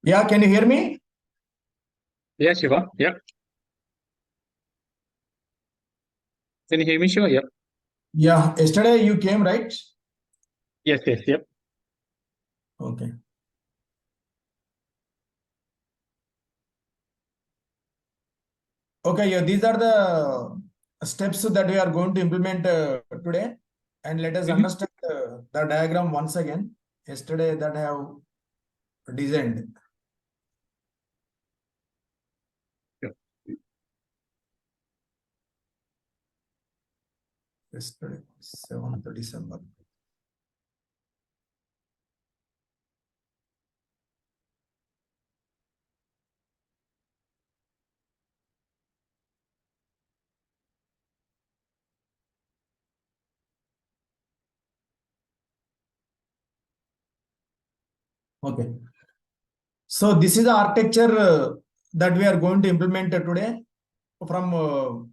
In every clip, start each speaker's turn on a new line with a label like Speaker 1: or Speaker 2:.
Speaker 1: Yeah, can you hear me?
Speaker 2: Yeah, Shiva. Yeah. Can you hear me, Shiva? Yeah.
Speaker 1: Yeah, yesterday you came, right?
Speaker 2: Yes, yes, yep.
Speaker 1: Okay. Okay, yeah, these are the steps that we are going to implement today. And let us understand the diagram once again. Yesterday that I have designed.
Speaker 2: Yep.
Speaker 1: Yesterday, 7th December. Okay. So this is the architecture that we are going to implement today from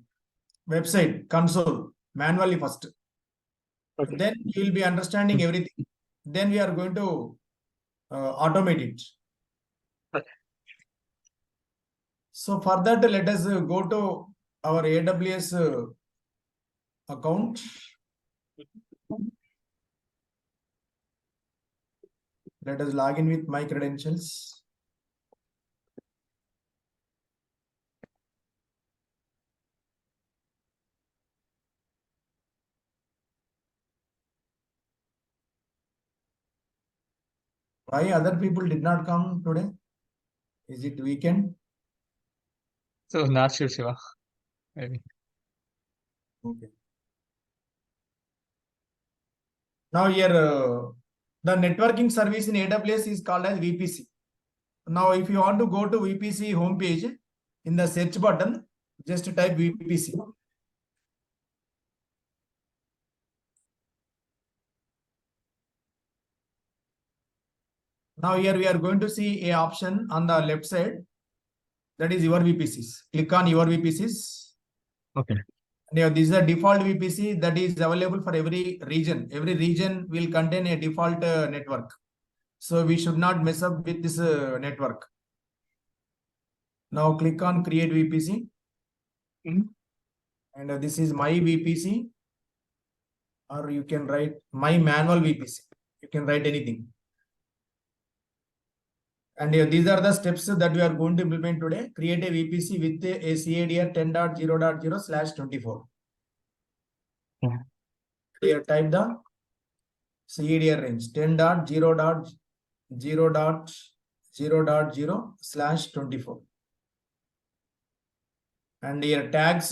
Speaker 1: website console manually first.
Speaker 2: Okay.
Speaker 1: Then you will be understanding everything. Then we are going to automate it.
Speaker 2: Okay.
Speaker 1: So for that, let us go to our AWS account. Let us log in with my credentials. Why other people did not come today? Is it weekend?
Speaker 2: So, not sure, Shiva. Maybe.
Speaker 1: Okay. Now here, the networking service in AWS is called as VPC. Now, if you want to go to VPC homepage, in the search button, just type VPC. Now here we are going to see a option on the left side, that is your VPCs. Click on your VPCs.
Speaker 2: Okay.
Speaker 1: And this is a default VPC that is available for every region. Every region will contain a default network. So we should not mess up with this network. Now click on create VPC. And this is my VPC. Or you can write my manual VPC. You can write anything. And these are the steps that we are going to implement today. Create a VPC with a CADR 10.0.0/24. Here type the CADR range 10.0.0.0/24. And here tags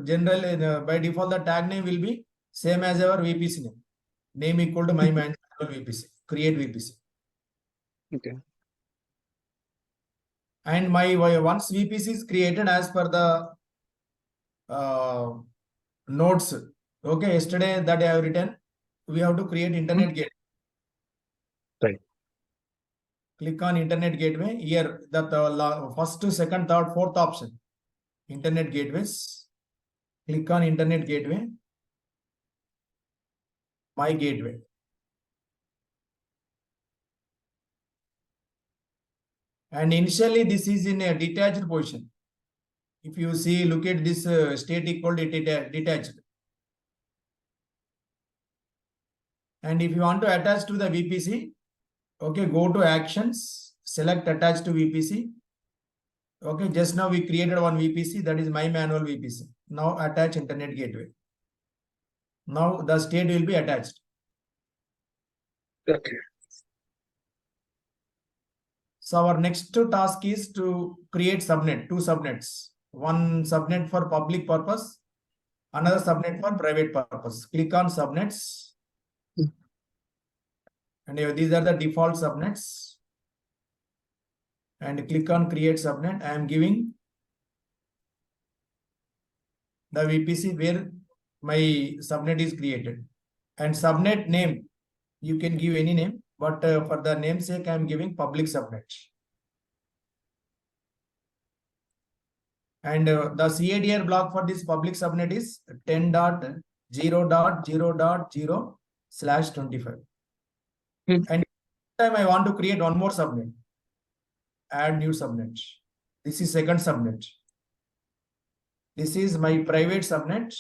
Speaker 1: general by default the tag name will be same as our VPC name. Name equal to my manual VPC. Create VPC.
Speaker 2: Okay.
Speaker 1: And my once VPC is created as per the notes. Okay, yesterday that I have written, we have to create internet gateway.
Speaker 2: Right.
Speaker 1: Click on internet gateway. Here, the first, second, third, fourth option. Internet gateways. Click on internet gateway. My gateway. And initially, this is in a detached position. If you see, look at this state equal to detached. And if you want to attach to the VPC, okay, go to actions, select attach to VPC. Okay, just now we created one VPC, that is my manual VPC. Now attach internet gateway. Now the state will be attached.
Speaker 2: Okay.
Speaker 1: So our next task is to create subnet, two subnets. One subnet for public purpose, another subnet for private purpose. Click on subnets. And these are the default subnets. And click on create subnet. I am giving the VPC where my subnet is created. And subnet name, you can give any name, but for the namesake, I am giving public subnet. And the CADR block for this public subnet is 10.0.0.0/25. And time I want to create one more subnet. add new subnet. This is second subnet. This is my private subnet,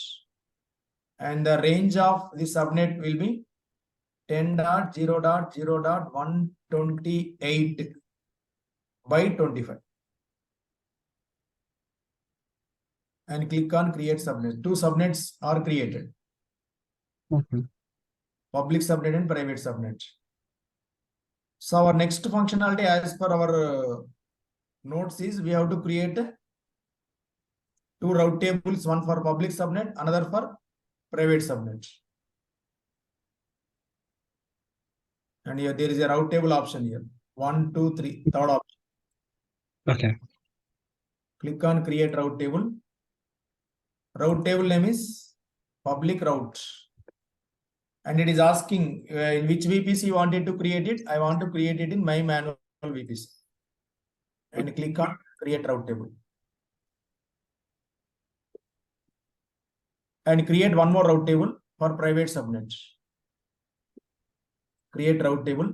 Speaker 1: and the range of the subnet will be 10.0.0.128 by 25. And click on create subnet. Two subnets are created. Public subnet and private subnet. So our next functionality as per our notes is we have to create two route tables, one for public subnet, another for private subnet. And here there is a route table option here. 1, 2, 3, third option.
Speaker 2: Okay.
Speaker 1: Click on create route table. Route table name is public route. And it is asking in which VPC you wanted to create it. I want to create it in my manual VPC. And click on create route table. And create one more route table for private subnet. Create route table.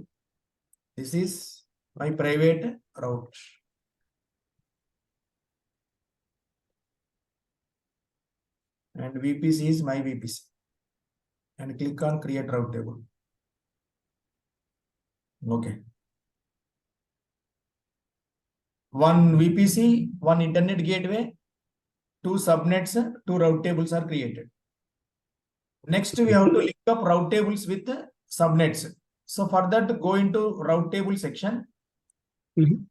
Speaker 1: This is my private route. And VPC is my VPC. And click on create route table. Okay. One VPC, one internet gateway, two subnets, two route tables are created. Next, we have to link up route tables with subnets. So for that, go into route table section. And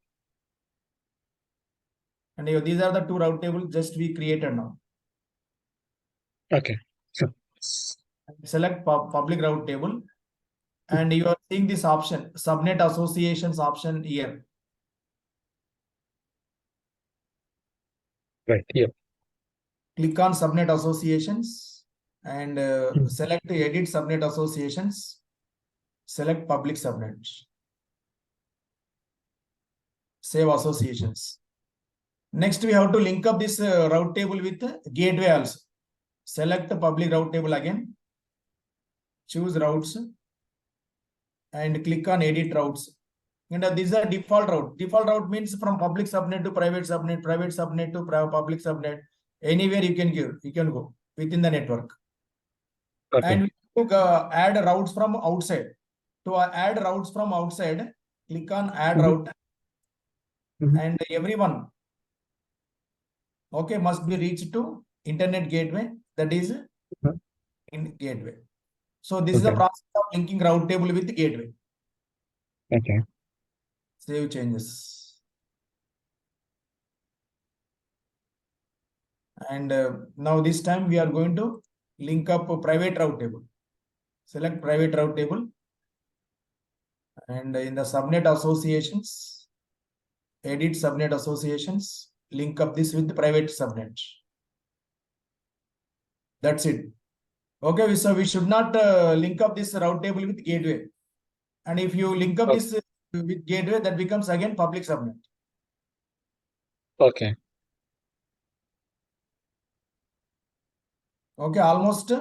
Speaker 1: these are the two route tables just we created now.
Speaker 2: Okay. So,
Speaker 1: Select public route table. And you are seeing this option, subnet associations option here.
Speaker 2: right. Yeah.
Speaker 1: Click on subnet associations and select edit subnet associations. Select public subnet. Save associations. Next, we have to link up this route table with gateway also. Select the public route table again. Choose routes and click on edit routes. And this is a default route. Default route means from public subnet to private subnet to public subnet. Anywhere you can go within the network.
Speaker 2: Okay.
Speaker 1: And we have to add routes from outside. To add routes from outside, click on add route. And everyone, okay, must be reached to internet gateway, that is in gateway. So this is the process of linking route table with gateway.
Speaker 2: Okay.
Speaker 1: Save changes. And now this time we are going to link up a private route table. Select private route table. And in the subnet associations, edit subnet associations, link up this with the private subnet. That's it. Okay, so we should not link up this route table with gateway. And if you link up this with gateway, that becomes again public subnet.
Speaker 2: Okay.
Speaker 1: Okay, almost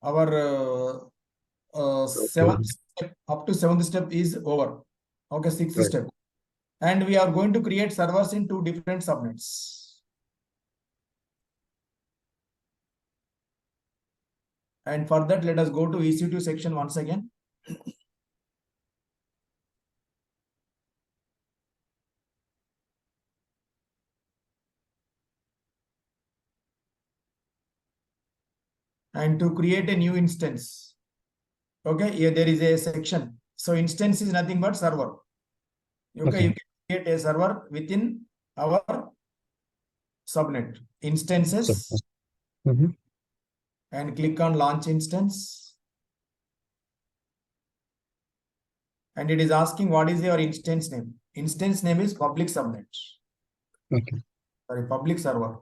Speaker 1: our seventh step, up to seventh step is over. Okay, sixth step. And we are going to create servers in two different subnets. And for that, let us go to EC2 section once again. And to create a new instance. Okay, here there is a section. So instance is nothing but server. Okay, you can create a server within our subnet. Instances. And click on launch instance. And it is asking what is your instance name. Instance name is public subnet.
Speaker 2: Okay.
Speaker 1: Sorry, public server.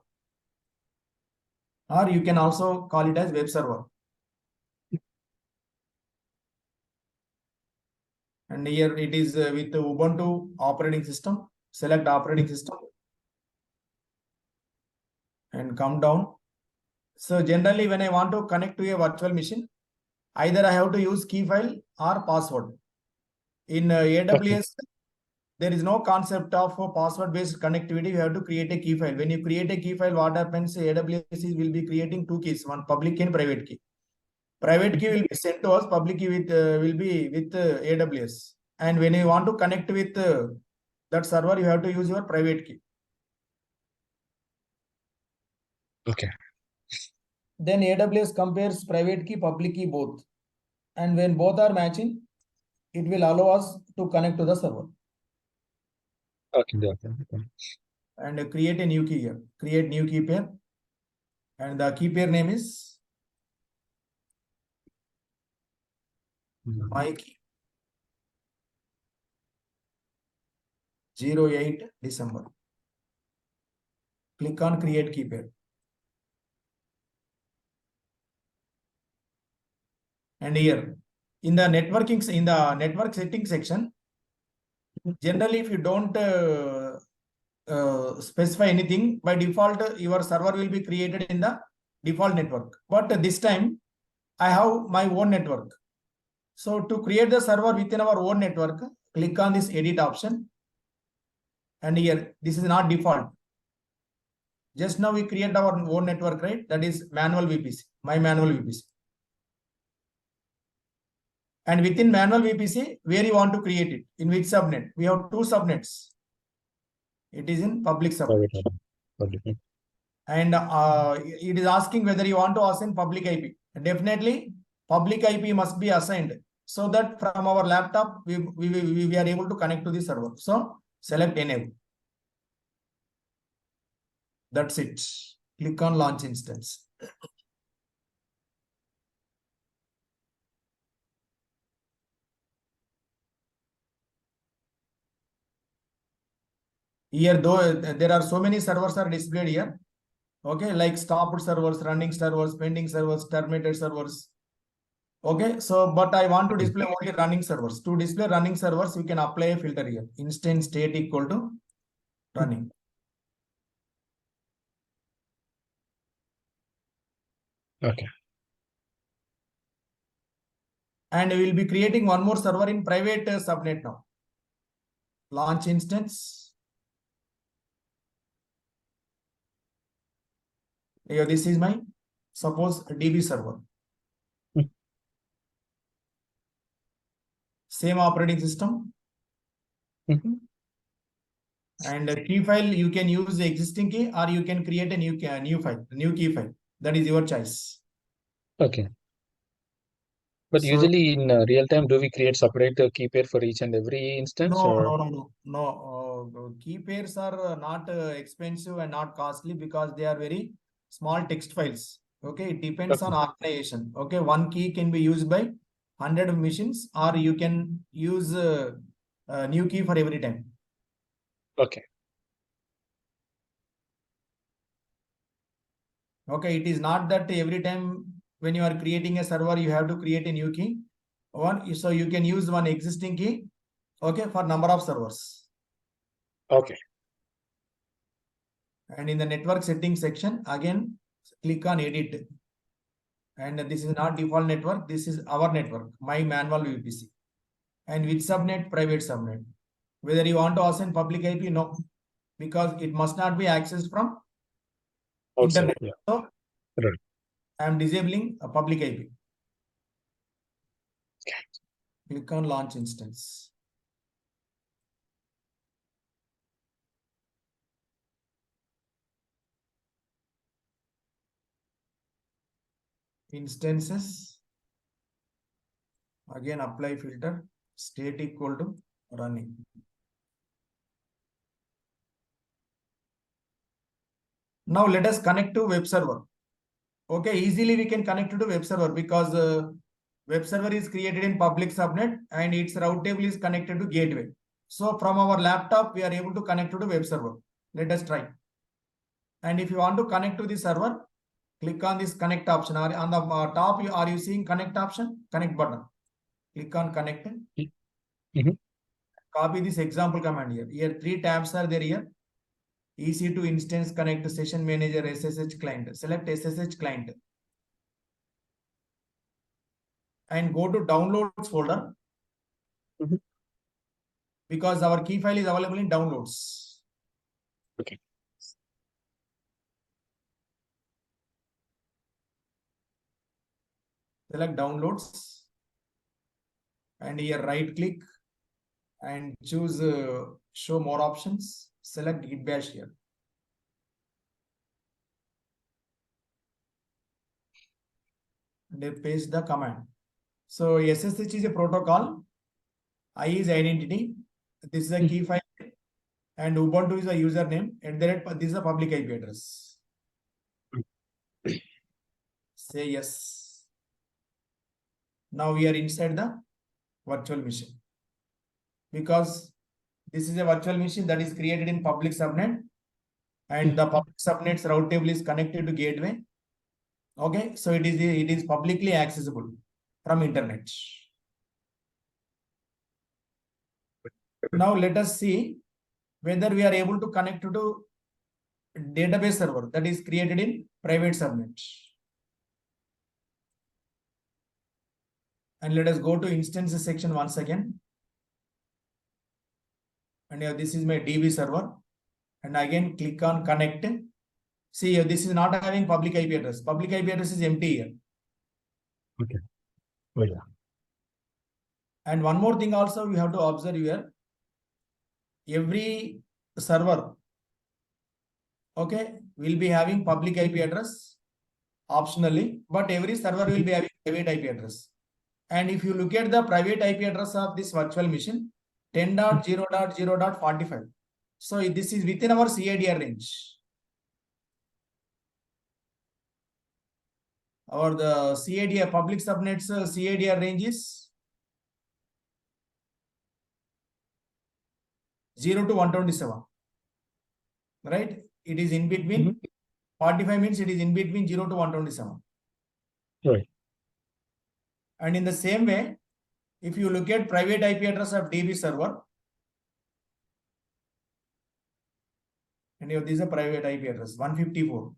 Speaker 1: Or you can also call it as web server. And here it is with Ubuntu operating system. Select operating system. And come down. So generally when I want to connect to a virtual machine, either I have to use key file or password. In AWS, there is no concept of password based connectivity. You have to create a key file. When you create a key file, what happens? AWS will be creating two keys, one public key and private key. Private key will be sent to us, public key will be with AWS. And when you want to connect with that server, you have to use your private key.
Speaker 2: Okay.
Speaker 1: Then AWS compares private key, public key both. And when both are matching, it will allow us to connect to the server.
Speaker 2: Okay. Okay.
Speaker 1: And create a new key here. Create new key pair. And the key pair name is my key. 08 December. Click on create key pair. And here in the network settings section, generally if you don't specify anything, by default your server will be created in the default network. But this time I have my own network. So to create the server within our own network, click on this edit option. And here, this is not default. Just now we create our own network, right? That is manual VPC, my manual VPC. And within manual VPC, where you want to create it, in which subnet? We have two subnets. It is in public subnet.
Speaker 2: Public.
Speaker 1: And it is asking whether you want to assign public IP. Definitely, public IP must be assigned so that from our laptop, we are able to connect to the server. So select enable. That's it. Click on launch instance. Here, though there are so many servers are displayed here. Okay, like stopped servers, running servers, pending servers, terminated servers. Okay, so but I want to display only running servers. To display running servers, we can apply a filter here. Instance state equal to running.
Speaker 2: Okay.
Speaker 1: And we will be creating one more server in private subnet now. Launch instance. Here, this is my suppose DB server. Same operating system. And a key file, you can use the existing key or you can create a new key file. That is your choice.
Speaker 2: Okay. But
Speaker 1: So,
Speaker 2: usually in real time, do we create separate key pair for each and every instance?
Speaker 1: No. Key pairs are not expensive and not costly because they are very small text files. Okay, it depends on organization. Okay, one key can be used by 100 machines or you can use a new key for every time.
Speaker 2: Okay.
Speaker 1: Okay, it is not that every time when you are creating a server, you have to create a new key. So you can use one existing key, okay, for number of servers.
Speaker 2: Okay.
Speaker 1: And in the network settings section, again, click on edit. And this is not default network. This is our network, my manual VPC. And which subnet? Private subnet. Whether you want to assign public IP, no, because it must not be accessed from
Speaker 2: Outside,
Speaker 1: internet.
Speaker 2: yeah.
Speaker 1: So
Speaker 2: Right.
Speaker 1: I am disabling a public IP.
Speaker 2: Okay.
Speaker 1: Click on launch instance. Instances. Again, apply filter. State equal to running. Now let us connect to web server. Okay, easily we can connect to web server because web server is created in public subnet and its route table is connected to gateway. So from our laptop, we are able to connect to the web server. Let us try. And if you want to connect to the server, click on this connect option. Or on the top, are you seeing connect option? Connect button. Click on connect. Copy this example command here. Here, 3 tabs are there here. EC2 instance connect session manager SSH client. Select SSH client. And go to downloads folder. because our key file is available in downloads.
Speaker 2: Okay.
Speaker 1: Select downloads and here right click and choose show more options. Select git bash here. And then paste the command. So SSH is a protocol. I is identity. This is a key file. And Ubuntu is a username. And then this is a public IP address. Say yes. Now we are inside the virtual machine. Because this is a virtual machine that is created in public subnet. And the public subnet's route table is connected to gateway. Okay, so it is publicly accessible from internet. Now let us see whether we are able to connect to database server that is created in private subnet. And let us go to instances section once again. And here this is my DB server. And again click on connect. See here, this is not having public IP address. Public IP address is empty here.
Speaker 2: Okay. Oh, yeah.
Speaker 1: And one more thing also we have to observe here. Every server, okay, will be having public IP address optionally, but every server will be having private IP address. And if you look at the private IP address of this virtual machine, 10.0.0.45. So this is within our CADR range. Or the CADR public subnets CADR range is 0 to 127. Right? It is in between. 45 means it is in between 0 to 127.
Speaker 2: Right.
Speaker 1: And in the same way, if you look at private IP address of DB server, and this is a private IP address, 154.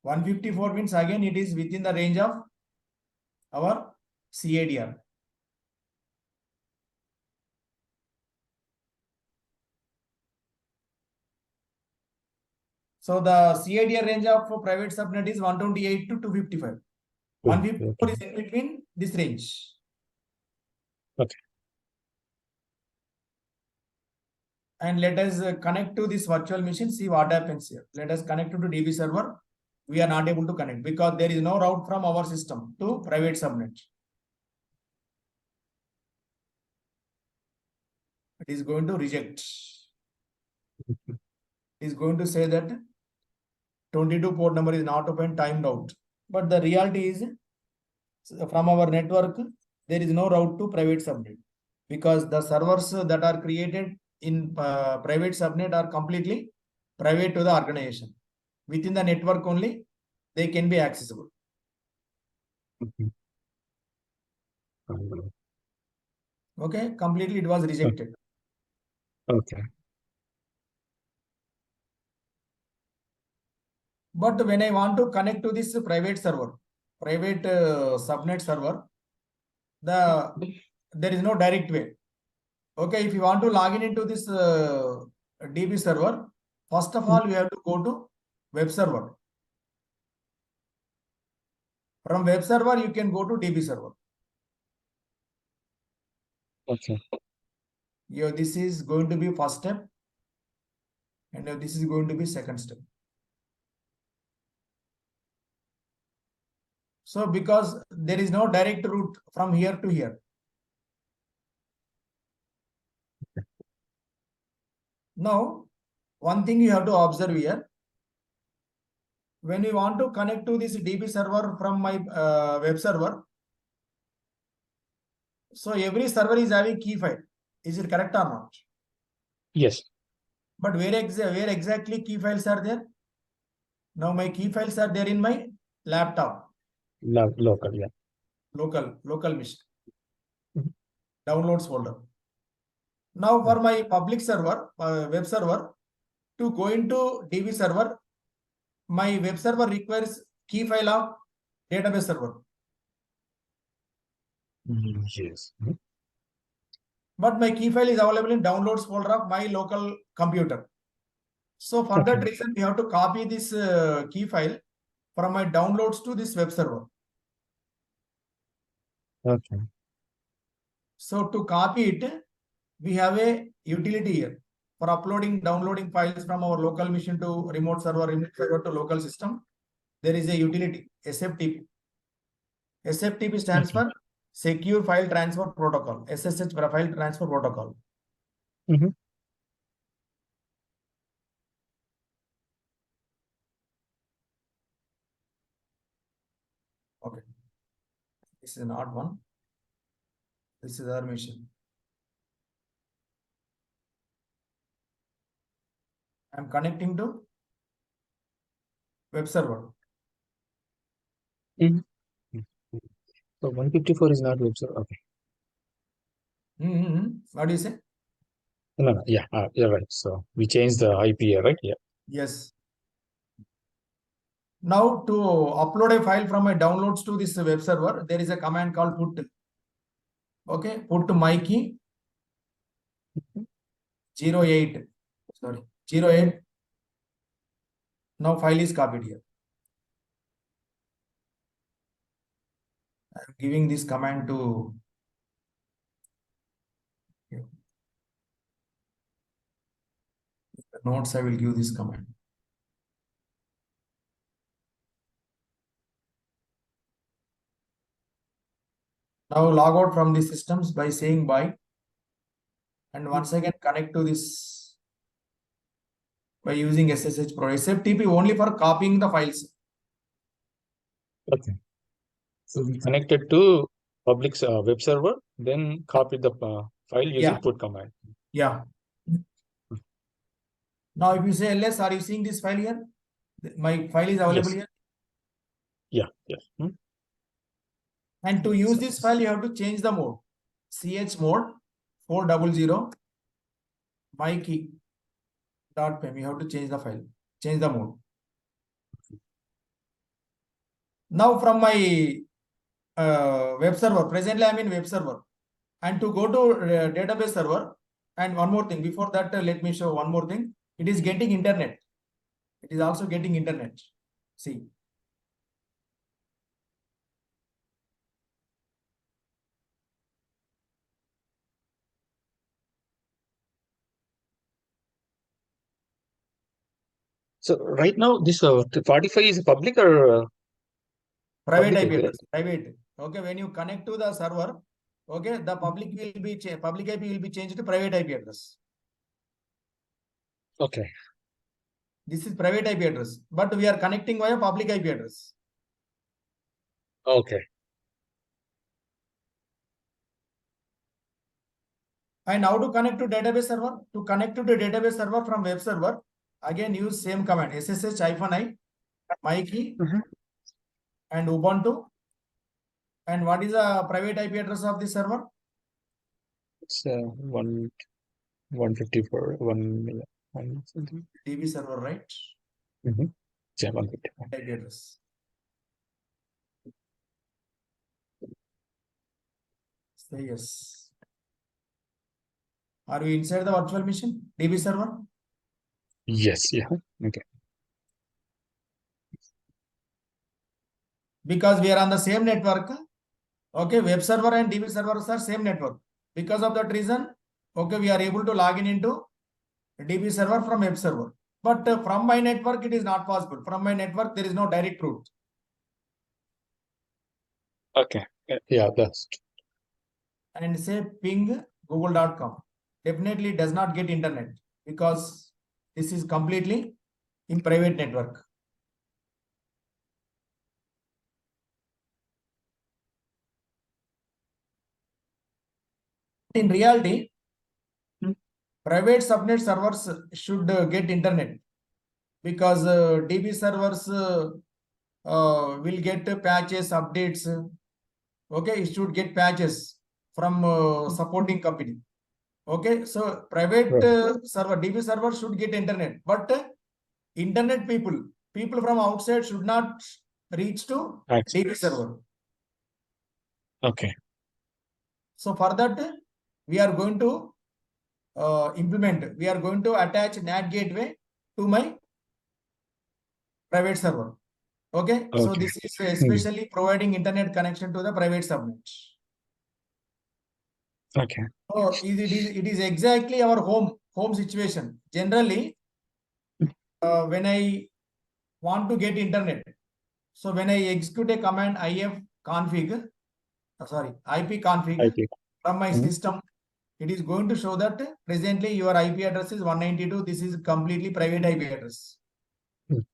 Speaker 1: 154 means again it is within the range of our CADR. So the CADR range of private subnet is 128 to 255. 154 is in between this range.
Speaker 2: Okay.
Speaker 1: And let us connect to this virtual machine, see what happens here. Let us connect to DB server. We are not able to connect because there is no route from our system to private subnet. It is going to reject. It is going to say that 22 port number is not open, timed out. But the reality is from our network, there is no route to private subnet because the servers that are created in private subnet are completely private to the organization. Within the network only, they can be accessible. Okay, completely it was rejected.
Speaker 2: Okay.
Speaker 1: But when I want to connect to this private server, private subnet server, there is no direct way. Okay, if you want to log in into this DB server, first of all, you have to go to web server. From web server, you can go to DB server.
Speaker 2: Okay.
Speaker 1: Here, this is going to be first step. And this is going to be second step. So because there is no direct route from here to here. Now, one thing you have to observe here. When we want to connect to this DB server from my web server, so every server is having key file. Is it correct or not?
Speaker 2: Yes.
Speaker 1: But where exactly key files are there? Now my key files are there in my laptop.
Speaker 2: Local, yeah.
Speaker 1: Local machine. Downloads folder. Now for my public server, web server, to go into DB server, my web server requires key file of database server.
Speaker 2: Yes.
Speaker 1: but my key file is available in downloads folder of my local computer. So for that
Speaker 2: Okay.
Speaker 1: reason, we have to copy this key file from my downloads to this web server.
Speaker 2: Okay.
Speaker 1: So to copy it, we have a utility here for uploading, downloading files from our local machine to remote server to local system. There is a utility, SFTP. SFTP stands
Speaker 2: Okay.
Speaker 1: for Secure File Transfer Protocol, SSH File Transfer Protocol.
Speaker 2: Mm-hmm.
Speaker 1: Okay. This is not one. This is our machine. I'm connecting to web server.
Speaker 2: Mm-hmm. So 154 is not web server. Okay.
Speaker 1: What do you say?
Speaker 2: No. Yeah. You're right. So we changed the IP here, right? Yeah.
Speaker 1: Yes. Now to upload a file from my downloads to this web server, there is a command called put. Okay, put my key 08. Sorry, 08. Now file is copied here. I'm giving this command to notes. I will give this command. Now log out from the systems by saying bye. And once again connect to this by using SSH Pro. SFTP only for copying the files.
Speaker 2: Okay. So we connected to public web server, then copy the file using put command.
Speaker 1: Yeah. Now if you say ls, are you seeing this file here? My file is available
Speaker 2: Yes.
Speaker 1: here.
Speaker 2: Yeah. Yeah.
Speaker 1: And to use this file, you have to change the mode. CH mode 400 my key .pem. You have to change the file, change the mode. Now from my web server, presently I'm in web server, and to go to database server. And one more thing before that, let me show one more thing. It is getting internet. It is also getting internet. See.
Speaker 2: So right now, this 45 is public or
Speaker 1: Private
Speaker 2: public
Speaker 1: IP
Speaker 2: IP, right?
Speaker 1: address. Private. Okay, when you connect to the server, okay, the public IP will be changed to private IP address.
Speaker 2: Okay.
Speaker 1: This is private IP address, but we are connecting via public IP address.
Speaker 2: Okay.
Speaker 1: And how to connect to database server? To connect to the database server from web server, again use same command ssh-i my key and Ubuntu. And what is the private IP address of the server?
Speaker 2: It's 154, 1 something.
Speaker 1: DB server, right?
Speaker 2: Yeah, 154.
Speaker 1: IP address. Say yes. Are we inside the virtual machine? DB server?
Speaker 2: Yes. Yeah. Okay.
Speaker 1: Because we are on the same network. Okay, web server and DB servers are same network. Because of that reason, okay, we are able to log in into DB server from web server. But from my network, it is not possible. From my network, there is no direct route.
Speaker 2: Okay. Yeah, that's.
Speaker 1: And say ping google.com. Definitely does not get internet because this is completely in private network. In reality, private subnet servers should get internet because DB servers will get patches, updates. Okay, it should get patches from supporting company. Okay, so private server, DB server should get internet, but internet people from outside should not reach to DB server.
Speaker 2: Okay.
Speaker 1: So for that, we are going to implement. We are going to attach NAT gateway to my private server. Okay. So
Speaker 2: Okay.
Speaker 1: this is especially providing internet connection to the private subnet.
Speaker 2: Okay.
Speaker 1: So it is exactly our home situation. Generally, when I want to get internet, so when I execute a command ifconfig, ipconfig
Speaker 2: IP.
Speaker 1: from my
Speaker 2: Mhm.
Speaker 1: system, it is going to show that presently your IP address is 192. This is completely private IP address.
Speaker 2: Mm.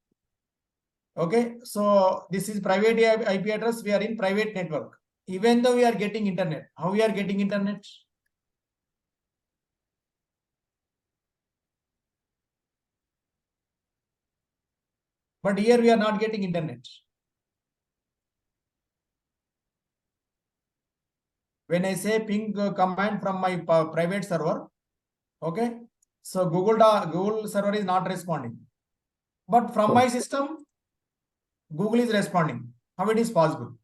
Speaker 1: Okay, so this is private IP address. We are in private network. Even though we are getting internet, how we are getting internet? But here we are not getting internet. When I say ping command from my private server, okay, so Google server is not responding. But from my system, Google is responding. How it is possible?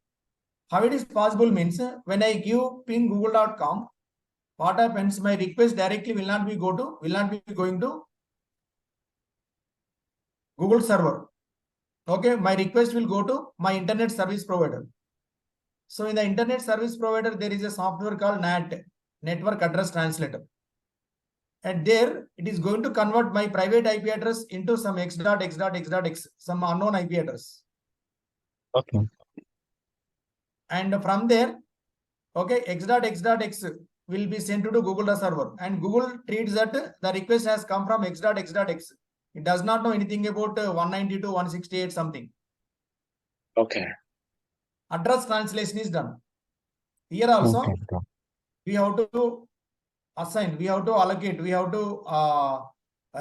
Speaker 1: How it is possible means when I give ping google.com, what happens? My request directly will not be going to Google server. Okay, my request will go to my internet service provider. So in the internet service provider, there is a software called NAT, Network Address Translator. And there it is going to convert my private IP address into some x.x.x.x, some unknown IP address.
Speaker 2: Okay.
Speaker 1: And from there, okay, x.x.x will be sent to Google server. And Google treats that the request has come from x.x.x. It does not know anything about 192, 168 something.
Speaker 2: Okay.
Speaker 1: Address translation is done. Here also,
Speaker 2: Okay.
Speaker 1: we have to assign, we have to allocate, we have to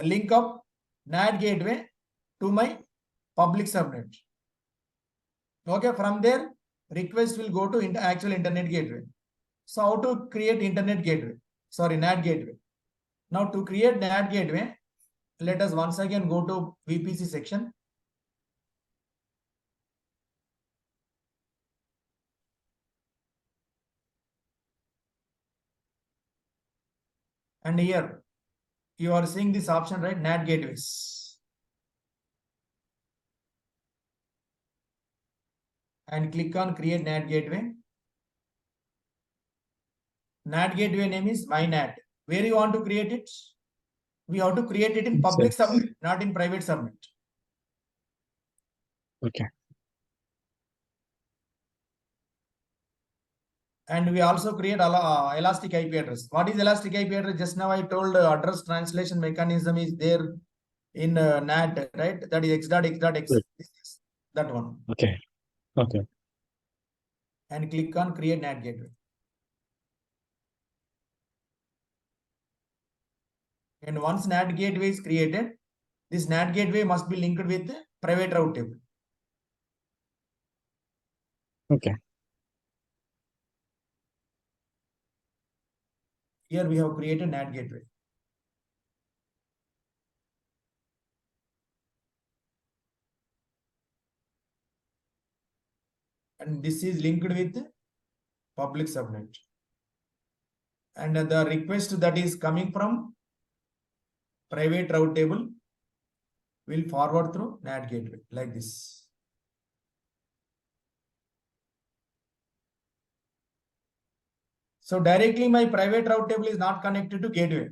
Speaker 1: link up NAT gateway to my public subnet. Okay, from there, request will go to actual internet gateway. So how to create internet gateway? Sorry, NAT gateway. Now to create NAT gateway, let us once again go to VPC section. And here you are seeing this option, right? NAT gateways. And click on create NAT gateway. NAT gateway name is my NAT. Where you want to create it? We have to create it in public subnet, not in private subnet.
Speaker 2: Okay.
Speaker 1: And we also create elastic IP address. What is elastic IP address? Just now I told address translation mechanism is there in NAT, right? That is x.x.x.
Speaker 2: Right.
Speaker 1: That one.
Speaker 2: Okay. Okay.
Speaker 1: And click on create NAT gateway. And once NAT gateway is created, this NAT gateway must be linked with private route table.
Speaker 2: Okay.
Speaker 1: Here we have created NAT gateway. And this is linked with public subnet. And the request that is coming from private route table will forward through NAT gateway like this. So directly my private route table is not connected to gateway.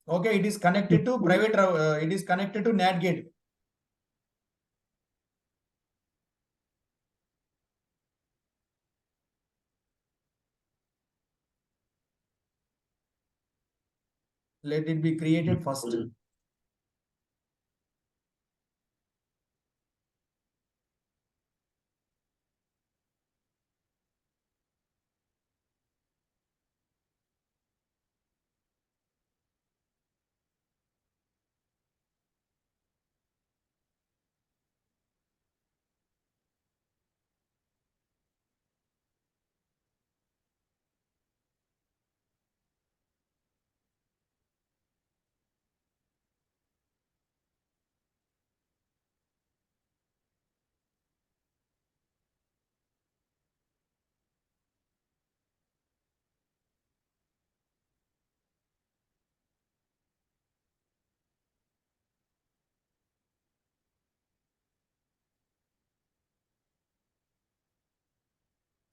Speaker 1: Okay, it is connected to private route. It is connected to NAT gateway. Let it be created first.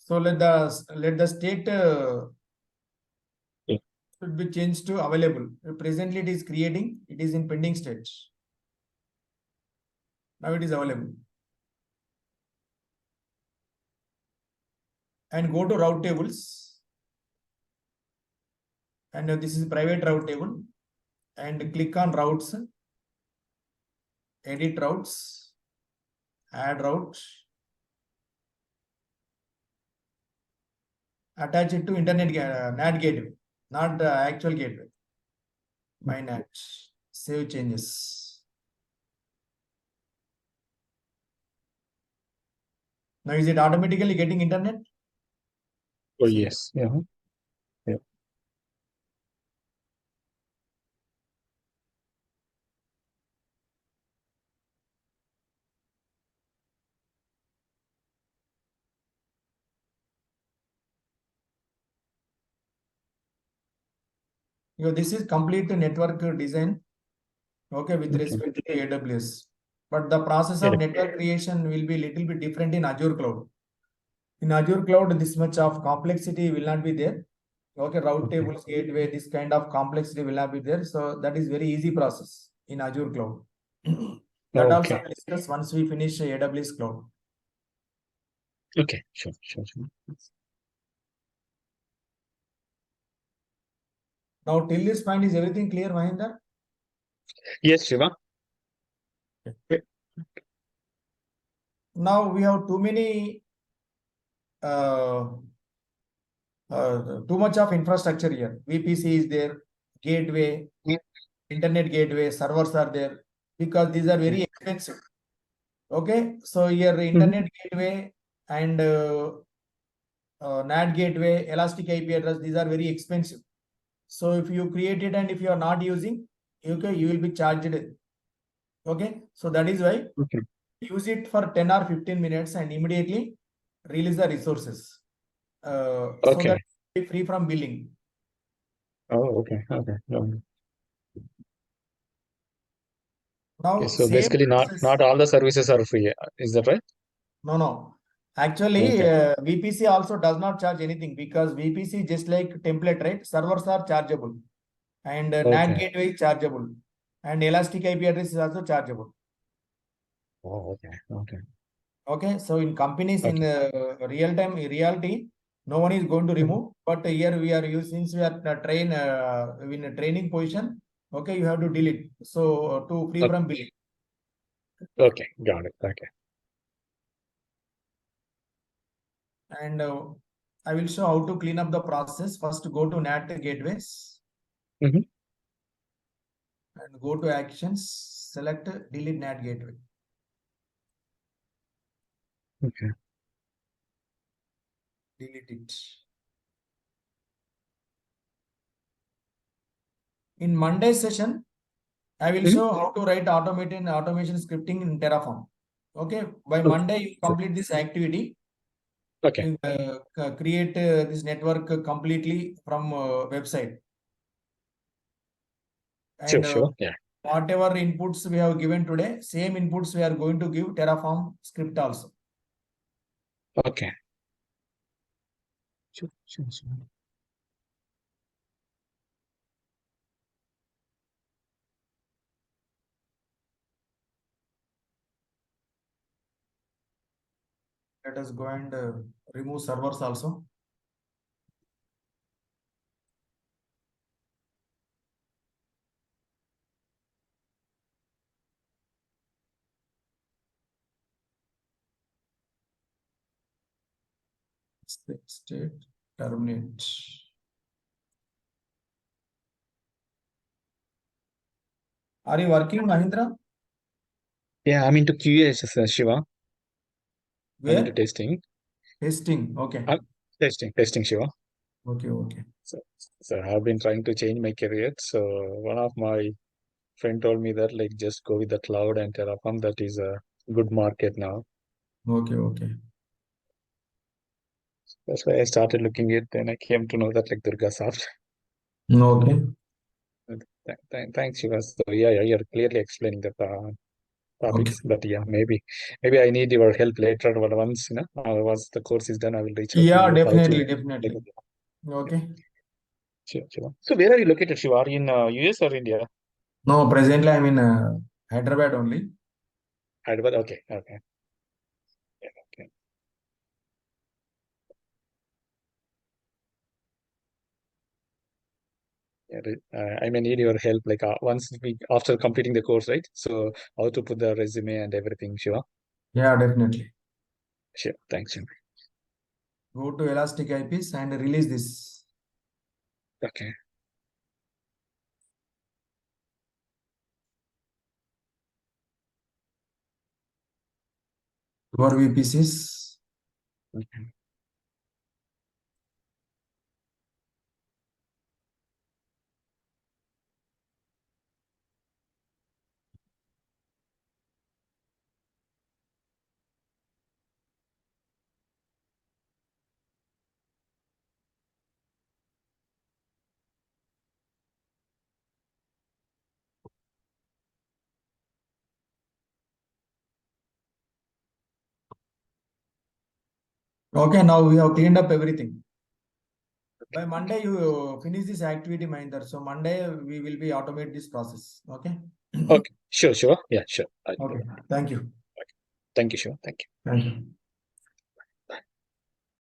Speaker 1: So let the state
Speaker 2: Yeah.
Speaker 1: should be changed to available. Presently it is creating, it is in pending state. Now it is available. And go to route tables. And this is private route table. And click on routes, edit routes, add route, attach it to internet NAT gateway, not the actual gateway. My NAT, save changes. Now is it automatically getting internet?
Speaker 2: Oh,
Speaker 1: See.
Speaker 2: yes. Yeah. Yeah.
Speaker 1: This is complete network design, okay, with
Speaker 2: Okay.
Speaker 1: respect to AWS. But the process of
Speaker 2: Yeah.
Speaker 1: network creation will be little bit different in Azure cloud. In Azure cloud, this much of complexity will not be there. Okay, route
Speaker 2: Okay.
Speaker 1: tables, gateway, this kind of complexity will not be there. So that is very easy process in Azure cloud. That also
Speaker 2: Okay.
Speaker 1: we'll discuss once we finish AWS cloud.
Speaker 2: Okay. Sure. Sure. Sure.
Speaker 1: Now till this point, is everything clear, Mahendra?
Speaker 2: Yes, Shiva.
Speaker 1: Okay. Now we have too many uh, too much of infrastructure here. VPC is there, gateway,
Speaker 2: Yeah.
Speaker 1: internet gateway, servers are there, because these are very expensive. Okay, so your internet gateway and NAT gateway, elastic IP address, these are very expensive. So if you create it and if you are not using, okay, you will be charged. Okay, so that is why
Speaker 2: Okay.
Speaker 1: use it for 10 or 15 minutes and immediately release the resources. So
Speaker 2: Okay.
Speaker 1: that you be free from billing.
Speaker 2: Oh, okay. Okay. No. Okay.
Speaker 1: Now
Speaker 2: So
Speaker 1: same
Speaker 2: basically,
Speaker 1: process.
Speaker 2: not all the services are free. Is that right?
Speaker 1: No. Actually,
Speaker 2: Okay.
Speaker 1: VPC also does not charge anything because VPC just like template, right? Servers are chargeable and NAT
Speaker 2: Okay.
Speaker 1: gateway is chargeable and elastic IP address is also chargeable.
Speaker 2: Oh, okay. Okay.
Speaker 1: Okay, so in companies in
Speaker 2: Okay.
Speaker 1: reality, no one is going to
Speaker 2: Mhm.
Speaker 1: remove. But here we are using, since we are in a training position. Okay, you have to delete. So to free
Speaker 2: Okay.
Speaker 1: from billing.
Speaker 2: Okay. Got it. Okay.
Speaker 1: And I will show how to clean up the process. First, go to NAT gateways
Speaker 2: Mm-hmm.
Speaker 1: and go to actions. Select delete NAT gateway.
Speaker 2: Okay.
Speaker 1: Delete it. In Monday's session, I will
Speaker 2: Mm-hmm.
Speaker 1: show how to write automation scripting in Terraform. Okay, by
Speaker 2: Okay.
Speaker 1: Monday you
Speaker 2: Sure.
Speaker 1: complete this activity.
Speaker 2: Okay.
Speaker 1: Create this network completely from website,
Speaker 2: Sure.
Speaker 1: and
Speaker 2: Sure. Yeah.
Speaker 1: whatever inputs we have given today, same inputs we are going to give Terraform script also.
Speaker 2: Okay. Sure. Sure. Sure.
Speaker 1: Let us go and remove servers also. State terminate. Are you working, Mahindra?
Speaker 2: Yeah. I'm into QA, Shiva. I'm into
Speaker 1: Where?
Speaker 2: testing.
Speaker 1: Testing. Okay.
Speaker 2: Testing, Shiva.
Speaker 1: Okay.
Speaker 2: So, so I've been trying to change my career. So one of my friend told me that like just go with the cloud and Terraform. That is a good market now.
Speaker 1: Okay.
Speaker 2: That's why I started looking at. Then I came to know that like Durga Soft.
Speaker 1: Okay.
Speaker 2: Thanks, Shiva. So yeah, you're clearly explaining that. topics. But yeah, maybe I need your help later. But once once the course is done, I will reach out to
Speaker 1: Yeah,
Speaker 2: you how
Speaker 1: definitely,
Speaker 2: to make
Speaker 1: definitely.
Speaker 2: it.
Speaker 1: Okay.
Speaker 2: Sure, sure. So where are you located, Shiva? Are you in US or India?
Speaker 1: No, presently I'm in Hyderabad only.
Speaker 2: Hyderabad. Okay, okay. Yeah, okay. Yeah, I may need your help. Like once we after completing the course, right? So how to put the resume and everything, Shiva?
Speaker 1: Yeah, definitely.
Speaker 2: Sure. Thanks, Shiva.
Speaker 1: Go to Elastic IPs and release this.
Speaker 2: Okay.
Speaker 1: Your VPCs.
Speaker 2: Okay.
Speaker 1: Okay, now we have cleaned up everything. By Monday, you finish this activity, Mahinder. So Monday, we will be automate this process. Okay.
Speaker 2: Okay. Sure, sure. Yeah, sure.
Speaker 1: Okay. Thank you.
Speaker 2: Thank you, Shiva. Thank you.
Speaker 1: Thank you.